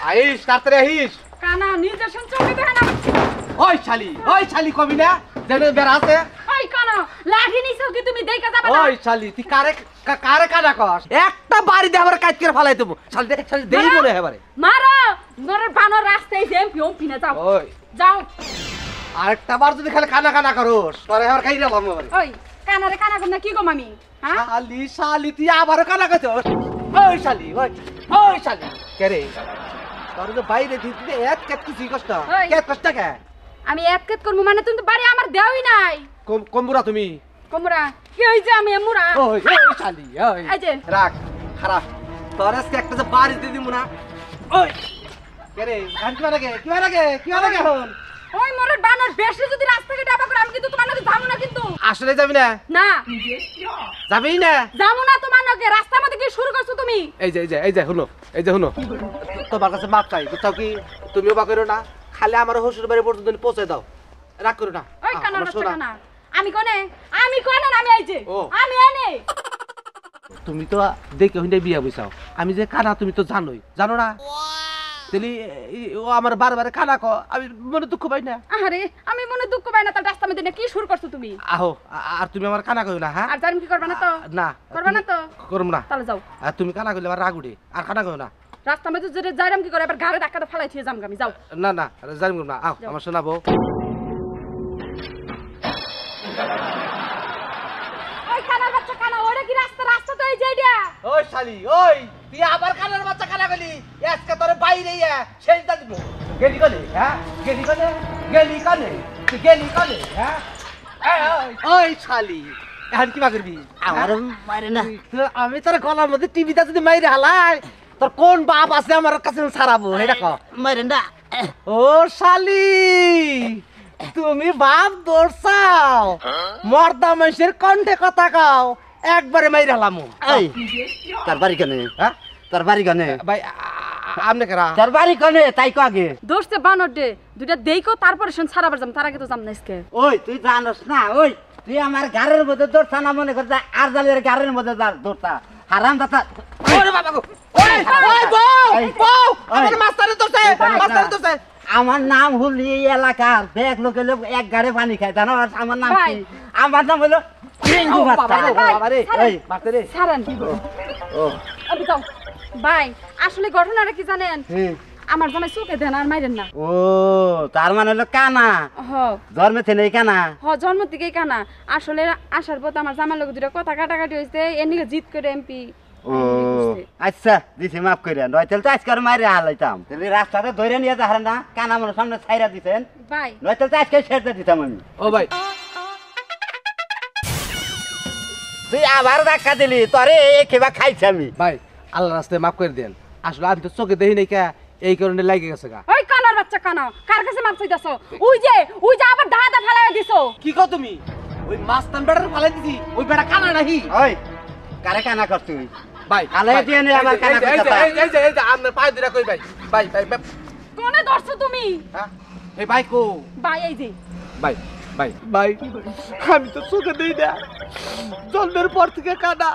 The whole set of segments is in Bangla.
আইস তাড়াতাড়ি আইস। কানা নিজে শুনছবি দেখে না। ওই শালি কবি না যেন বেড়া আছে। ওই কানা লাগি নিছো কি তুমি দেইকা যাবা না? ওই শালি তুই কারে কানা কস? একটা বাড়ি দে আবার কাট করে ফালাই দেব। শালি দেই বলে এবারে। মারো মোর বানর রাস্তায় এমপি না যাও। ওই যাও। আরেকটা বার যদি খালি কানা করস তোরে আর খাই দিলাম এবারে। ওই কানারে কানা করনা কি গো মামি? হ্যাঁ শালি তুই আবার কানা কইছস? ওই শালি কে রে? তোর তো বাইরে দিতে এত কেত কিছু কষ্ট। কেত কষ্ট কে? আমি এতকেত করব মানে তুমি তো বাড়ি আমার দেওই নাই। কমবুরা তুমি? কমরা কি হই যে আমি এমুরা? ওই শালি ওই এই যে রাখ খারাপ তোর আজকে একটা যে বাড়ি দিয়ে দিমু না। ওই কে রে? কি লাগে হন? ওই মোর বানর বেশি যদি রাস্তাকে ডাবা করে আমি কিন্তু তোমার নাকি যাবো না কিন্তু। আসলে যাবি না? না যাবেই না? যাবো না তোমার নাকি। রাস্তার মধ্যে কি শুরু করছো তুমি? এই যে শুনো তোমার কাছে মাপ চাই বুঝছো কি? তুমিও বা করো না খালি আমার শ্বশুর বাড়ি পর্যন্ত পৌঁছে দাও। রাগ করো না। ওই কানা না আমি কোনে আমি এই যে আমি এনে। তুমি তো দেখে হইলে বিয়া বইছাও। আমি যে কানা তুমি তো জানো না? তাহলে ও আমার বারবার কানা ক আমি মনে দুঃখ পাই না? আরে আমি মনে দুঃখ পাই না। তার রাস্তার মধ্যে কি শুরু করছো তুমি? আহো আর তুমি আমার কানা কইও না। হ্যাঁ আর জানি কি করবা না তো? না করবা না তো? করব না। তাহলে যাও। আর তুমি কানা কইলে আমার রাগ উঠে। আর কানা কইও না। রাস্তার মধ্যে যদি যাইরাম কি করে এবার গাড়ি ধাক্কা দিয়ে ফালাই থিয়ে যাম আমি। যাও না জানি না। আও আমার শোনাবো। ওই কানার বাচ্চা কানা ওরে কি রাস্তা তো এই যে এটা। ওই শালি তুই আবার কানার বাচ্চা কানা গলি আজকে তোরে বাইরে সেই দা দিব। গেলি কনে? হ্যাঁ গেলি কনে? হ্যাঁ ওই শালি এখন কি করবি? আমার মারে না। আমি তোর গলার মধ্যে টিভিটা যদি মাইরে হালাই তোর কোন বাপ আছে আমার কাছে ছাড়াবো এটা ক। মারে না। ও শালি তুমি বাপ দৌড়ছাও মর্দা মানুষের কণ্ঠে কথা কাও একবারে মাইরে হালামু। এই তার বাড়ি কানে? হ্যাঁ তার বাড়ি কানে? ভাই আমনে কেরা? তার বাড়ি কানে তাই কো আগে। দোস্তে বানর দে দুইটা দেইকো তারপরে শুন ছাড়াবার যাম। তার আগে তো যাম না আজকে। ওই তুই জানোস না তুই আমার গাড়ির মধ্যে দৌড়ছা না মনে করছা আর জালের গাড়ির মধ্যে দৌড়তা হারাম দাতা। ওরে বাবা গো ওই বউ আমার মাস্টারে দোছে আমার নাম হল এই এলাকার দেখ লোকে লোক এক গাড়ি পানি খায় জানো আমার নাম কি? আমার নাম হলো রিঙ্গু মাস্টার। এই মাস্টারে ছাড়েন। ও আমি যাও ভাই আসলে ঘটনাটা কি জানেন? আমার জামাই চোখে দেন আর মাইরেন না। ও তার মানে হলো কানা। জন্মে থেকে নেই কানা? জন্ম থেকেই কানা। আসলে আসার পথে আমার জামার লোক দুটো কথা কাটাকাটি হয়েছে এর জিত করে এমপি। ও আচ্ছা দিছি মাফ করে নয়তেল তো আজকে মাইরে হালাইতাম। তাহলে রাস্তাতে ধরে নিয়ে যাহার না কানা মনে সামনে ছাইরা দিতেন ভাই নয়তেল তো আজকে ছেড়ে দিতাম আমি। ও ভাই তুই আবার ধাক্কা দিলি তোরে খেবা খাইছি আমি। ভাই আল্লাহ রাস্তায় মাফ করে দেন। আসলে আমি তো চোখে দেখি নাই কা এই কারণে লাগে গেছে গা। ওই কানার বাচ্চা কানা কার কাছে মাপ চাইতাছো? ওই যে আবার দাদা ফালাই দিছো। কি কও তুমি? ওই মাস্তান বেড়ার ফালাই দিছি ওই বেড়া কানা নাহি। ওই কারে কানা কর তুই? ভাই আলাই দিয়ে নে আমার কানা কথা। এই যে আমরা পায়ে দিরা কই ভাই কোনে ধরছো তুমি? হ্যাঁ এই ভাই কো ভাই এই যে ভাই আমি তো চোখে দেই না জন্মের পর থেকে কানা।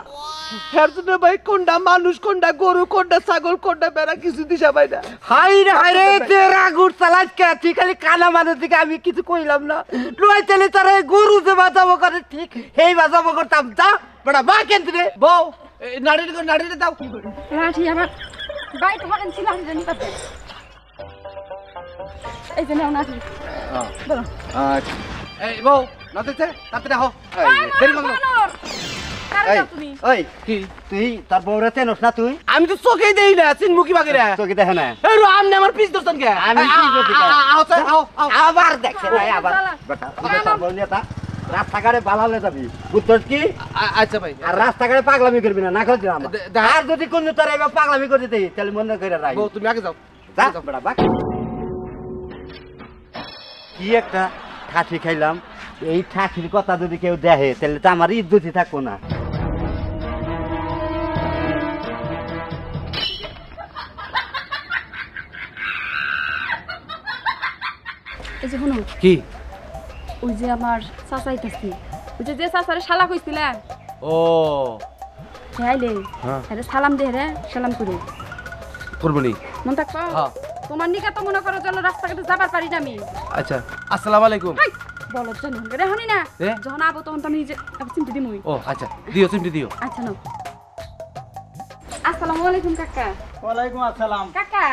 এর জন্য ভাই কোনটা মানুষ কোনটা গরু কোনটা ছাগল কোনটা বেড়া কিছু দিশা পাই না। হাই রে তেরা গুড় চালাজ কে তুই খালি কানা মানুষ দিকে আমি কিছু কইলাম না। লই চলে তোর গরু যে বাজাবো করে ঠিক এই বাজাবো করতাম যা বড় বা কেন রে বউ নাড়িয়ে দাও। লাঠি আমার ভাই তো হারেন ছিল আমি জানি পাতে। এই যে নাও নাঠি বলো। আচ্ছা এই বউ নাতেছে তাতে হো দেরি করো। তুমি ওই কি তুই তার বউরে চেনস না তুই? আমি তো চোখেই দেই না চিন মুখি বাগিরা চোখে দেখে না। এই রো আমনে আমার পিছ দর্শন কে আমি কি করতে আও আবার দেখছে ভাই আবার বেটা তার বউ নিয়ে তা রাস্তাঘাটে বালালে যাবি বুঝছস কি? আচ্ছা ভাই আর রাস্তাঘাটে পাগলামি করবি না না করছিলাম। আর যদি কোন তোর এবার পাগলামি করে দিই তাহলে মনে করে রাখ। বউ তুমি আগে যাও যা বেটা বাক। কি একটা ঠাঠি খাইলাম। এই ঠাঠির কথা যদি কেউ দেখে তাহলে তো আমার ইজ্জতই থাকবো না। এই যে শুনো কি? ওই যে আমার চাচা আইতাছে ওই যে চাচারে শালা কইছিলে ও আইলে আরে সালাম দে রে সালাম করে। করবো নি। মন থাকবো হ্যাঁ। তোমার নিকা তো মনে করো চলো রাস্তাঘাটে যাবার পারি না আমি। আচ্ছা আসসালামু আলাইকুম। হাই বলো জানো রে হনি না এ? যখন আবো তখন তো আমি নিজে চিমটি দিমুই। ও আচ্ছা দিও চিমটি দিও। আচ্ছা নাও। আসসালামু আলাইকুম কাকা। ওয়ালাইকুম আসসালাম। কাকা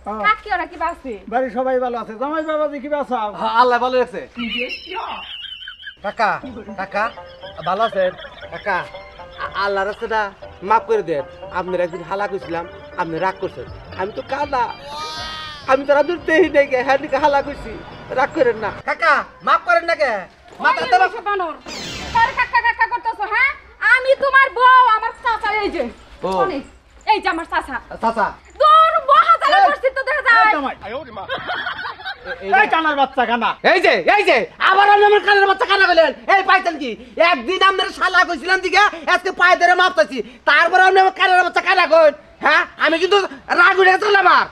হ্যাঁ। কাকি ওরা কি বাসে? বাড়ির সবাই ভালো আছে। জামাই বাবাজি কি বাসাও? হ্যাঁ, আল্লাহ ভালো রাখছে। কাকা কাকা ভালো আছেন? কাকা আল্লাহ রাস্তাটা মাফ করে দেন। আপনার একদিন হালা কইছিলাম, আপনি রাগ করছেন। আমি তো কানা, আমি তো আপনার দেহি নাই গে, হ্যাঁ দিকে হালা কইছি, রাগ করেন না। কাকা মাফ করেন না গে। মাথা তো বানর তার কাকা কাকা করতেছো হ্যাঁ? আমি তোমার বউ, আমার চাচা এই যে ও। শোনে, এই যে আমার চাচা চাচা দূর বহাজালে বসছি তো দেখা যায়। জামাই এই কানার বাচ্চা কানা। এই যে আবার আপনি আমার কানের বাচ্চা কানা বলেন। এই পাইতেন কি একদিন আপনার শালা কইছিলাম দিকে আজকে পায়ে ধরে মাপ চাইছি, তারপর আপনি আমার কানের বাচ্চা কানা কইন। হ্যাঁ আমি কিন্তু রাগ উঠে গেছিল আমার।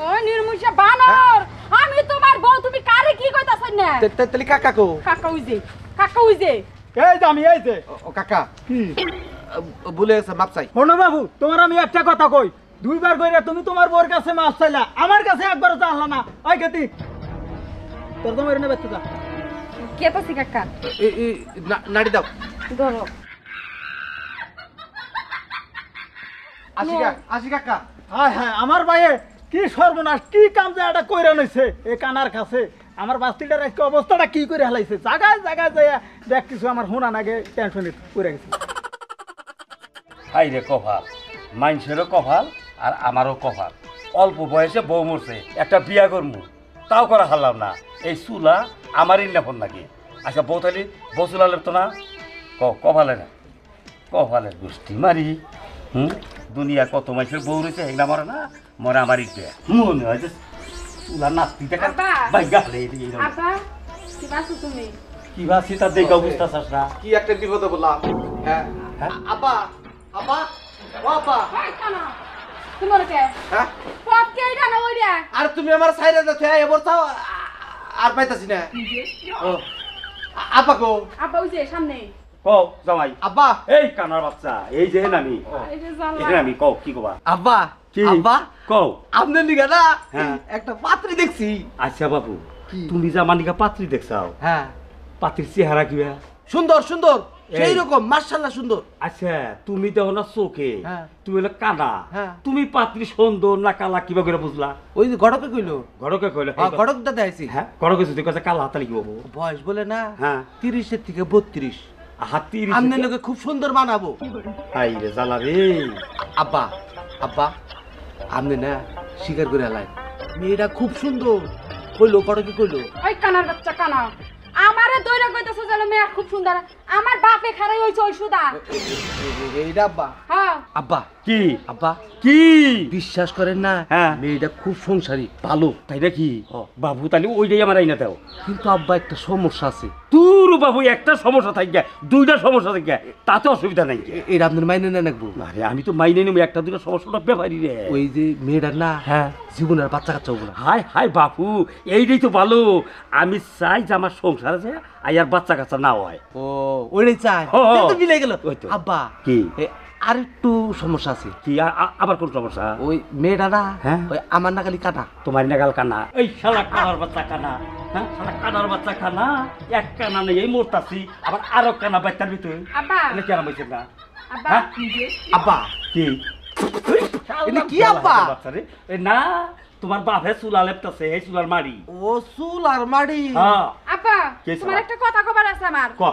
ওই নির্মুষা বানর, আমি তোমার বউ, তুমি কারে কি কইতাছ না? তাহলে কাকা কো। কাকা উইজে কাকা উইজে এই যে আমি এই যে ও কাকা কি ভুলে গেছে, মাপ চাই। শোনো বাবু, তোমার আমি একটা কথা কই, দুইবার কইরা তুমি তোমার বউর কাছে মাছ চাইলা, আমার কাছে একবারও চাইলা না। ওই কেতি তোর তোমার এনে বেঁচে যা। কেতাছি কাকা নাড়ি দাও। ধরো আসি কাকা। হায় হায় আমার ভাইয়ে কি সর্বনাশ, কি কাম যে এটা কইরা নইছে এই কানার কাছে। আমার বাস্তিটার আজকে অবস্থাটা কি করে হেলাইছে, জায়গায় জায়গায় যাইয়া দেখ কিছু আমার শোনা নাগে টেনশনে পড়ে গেছে। হাই রে কপাল, মানুষেরও কপাল আর আমারও কপাল। অল্প বয়সে বউ মরছে, একটা বিয়া করবো তাও করা হারলাম না। এই চুলা আমারই নেফন নাকি? আচ্ছা বউ তাহলে বউ চুলা লেপতো না? কপালে না, কপালের গোষ্ঠী মারি। দুনিয়া কত মানুষের বউ রয়েছে, হেগনা মরে না, মরে আমারই দেয়া মনে হয় যে চুলা নাস্তি দেখা আব্বা। গালে আপা কি বাসু তুমি? কি ভাবছি তার দেখে অবস্থা চাস না। কি একটা বিপদে বললাম। হ্যাঁ আপা আপা ও আপা। এই কানা তোমার কে হ্যাঁ পপ কে এটা না ওইটা? আর তুমি আমার সাইডে যাচ্ছ, এবার চাও আর পাইতাছি না। ও আপা কো। আপা উইজে সামনে কও জামাই। আব্বা এই কানার বাচ্চা, এই যে নামি এই যে জানলা এখানে আমি কও কি কবা? আব্বা কি? আব্বা কও। আপনার নিগা না হ্যাঁ। একটা পাত্রী দেখছি। আচ্ছা বাবু, তুমি যে আমার নিকা পাত্রী দেখছাও, হ্যাঁ পাত্রীর চেহারা কিবা? সুন্দর সুন্দর এই। সেই রকম মাশাআল্লাহ সুন্দর। আচ্ছা তুমি দেখো না চোখে, হ্যাঁ। তুমি হলো কানা, হ্যাঁ। তুমি পাত্রী সুন্দর না কালা কিবা করে বুঝলা? ওই যে ঘটকে কইলো। ঘরকে কইলে ঘটক দাদা আইছি। হ্যাঁ ঘরকে যদি কাছে কালা হাতালি কি বাবু? বয়স বলে না হ্যাঁ। 30 থেকে 32। হাতির আমনে লোকে খুব সুন্দর বানাবো। হাই রে জ্বালা রে। আব্বা আব্বা আমনে না স্বীকার করে আলাই মেয়েটা খুব সুন্দর। কইলো ঘটকে কইলো। ওই কানার বাচ্চা কানা আমারে দইরা কইতাছে যে মেয়ে খুব সুন্দর, আমার বাপে খারাই হইছে ওই সুদা। এইটা আব্বা। হ্যাঁ আব্বা কি আব্বা কি বিশ্বাস করেন না, হ্যাঁ। মেয়েটা খুব সংসারী ভালো। তাই নাকি? বাবু তাহলে ওইটাই আমার আইনা দাও। কিন্তু আব্বা একটা সমস্যা আছে। তোর বাবু একটা সমস্যা থাকে, দুইটা সমস্যা থাকে, তাতে অসুবিধা নাই। এটা আপনার মাইনে নেন রাখবো। আরে আমি তো মাইনে নিব, একটা দুটো সমস্যাটা ব্যাপারই রে। ওই যে মেয়েটার না হ্যাঁ। জীবনের বাচ্চা কাচ্চা হবো না। হাই হাই বাপু, এইটাই তো ভালো। আমি চাই যে আমার সংসার আছে আর বাচ্চা কাচ্চা না হয়। ও ওইটাই চাই। ও, ও। তো মিলে গেল। ওই তো। আব্বা কি? আর একটু সমস্যা আছে। কি আবার কোন সমস্যা? ওই মেয়েটা না হ্যাঁ। ওই আমার নাগালি কাটা। তোমার নাগাল কানা, এই শালা কানার বাচ্চা কানা। হ্যাঁ শালা কানার বাচ্চা কানা, এক কানা নেই এই মোরতাছি, আবার আরো কানা বাচ্চার ভিতরে আব্বা এটা কেন বলছেন না? আব্বা হ্যাঁ? আব্বা কি এটা কি আব্বা? বাচ্চারে এই না, তোমার বাপে চুলা লেপতাছে, এই চুলার মারি। ও চুল আর মাড়ি। হ্যাঁ আব্বা কে তোমার চালা? একটা কথা কবার আছে আমার। ক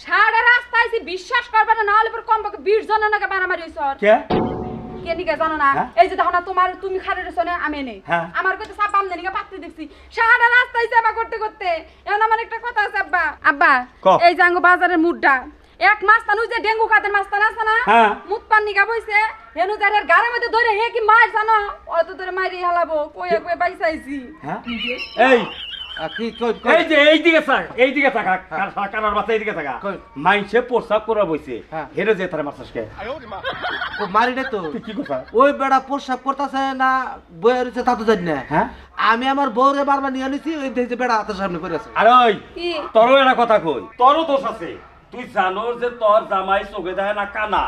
সারা রাস্তায় আইছি, বিশ্বাস করবে না, না হলে পর কমপক্ষে 20 জনের নাকি মারামারি হইছে ওর। কে? কে নিকে জানো না? হ্যাঁ? এই যে দেখো না তোমার, তুমি খারে রেছো না আমি নেই। হ্যাঁ। আমার কইতে সাপ আমনে নিকে পাত্রী দেখছি সারা রাস্তায় সেবা করতে করতে। এখন আমার একটা কথা আছে আব্বা। আব্বা ক। এই যে আঙ্গ বাজারের মুড্ডা এক মাস্তান ওই যে ডেঙ্গু খাতের মাস্তান আছে না, হ্যাঁ। মুত পান নিকা বইছে হেনু যারের গাড়ির মধ্যে ধরে হে কি মার জানো, অত ধরে মাইরি হালাবো কইয়া কইয়া বাইসাইছি। হ্যাঁ এই কি কই এই যে এইদিকে থাক, এইদিকে থাকা কানার বাচ্চা, এইদিকে থাকা কই? মাইনসে প্রস্তাব করা বইছে, হ্যাঁ। হেরে যে তার মাছকে ও মারি না তো। তুই কি কথা? ওই বেড়া প্রসাব করতেছে না বইয়া রয়েছে তা তো জানি না। হ্যাঁ আমি আমার বউরে বারবার নিয়ে আনিছি, ওই দেখছি বেড়া হাতের সামনে পড়ে আছে। আরে ওই কি তোরও একটা কথা কই, তোরও দোষ আছে। তুই জানো যে তোর জামাই চোখে দেখে না কানা,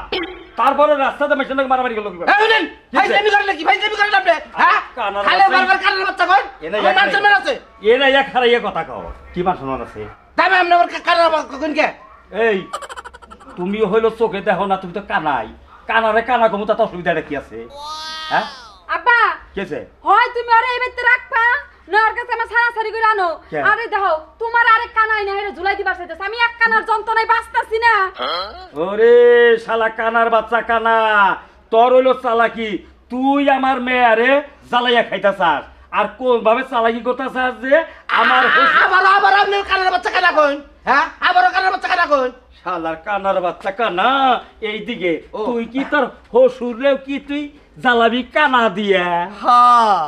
তারপরে রাস্তাতে মেশিন মারামারি গেল কিভাবে? এই শুনেন, ভাইজামি করেন নাকি? ভাইজামি করেন আপনি? হ্যাঁ? কানার খালে বাচ্চা- বারবার কানের বাচ্চা কয়? এনে আমার মানুষের মেয়ে আছে। এনে এক হারাইয়া কথা কও, কি মান শোনান আছে? তাই আপনি আমার কানের বাচ্চা কইন কে? এই তুমি হইলো চোখে দেখো না, তুমি তো কানাই, কানারে কানা কমু, তাতে অসুবিধাটা কি আছে? হ্যাঁ আব্বা কেছে? হয় তুমি আরে এই বেতে রাখবা না ওর কাছে আমার সারাসারি করে আনো। কে? আরে দেখো তোমার আরেক কানাই না হেরে ঝুলাই দিবার চাইতেছে, আমি এক কানার যন্ত্রণায় বাঁচতাছি না। ওরে শালা কানার বাচ্চা কানা, তোর হইলো চালাকি, তুই আমার মেয়ারে জ্বালাইয়া খাইতা চাস, আর কোন ভাবে চালাকি করতে চাস যে আমার আবার আপনি কানের বাচ্চা কানা কইন? হ্যাঁ? আবারও কানের বাচ্চা কানা কইন? শালার কানার বাচ্চা কানা এইদিকে ও। তুই কি তোর হসুরেও কি তুই জ্বালাবি কানা দিয়া? হ্যাঁ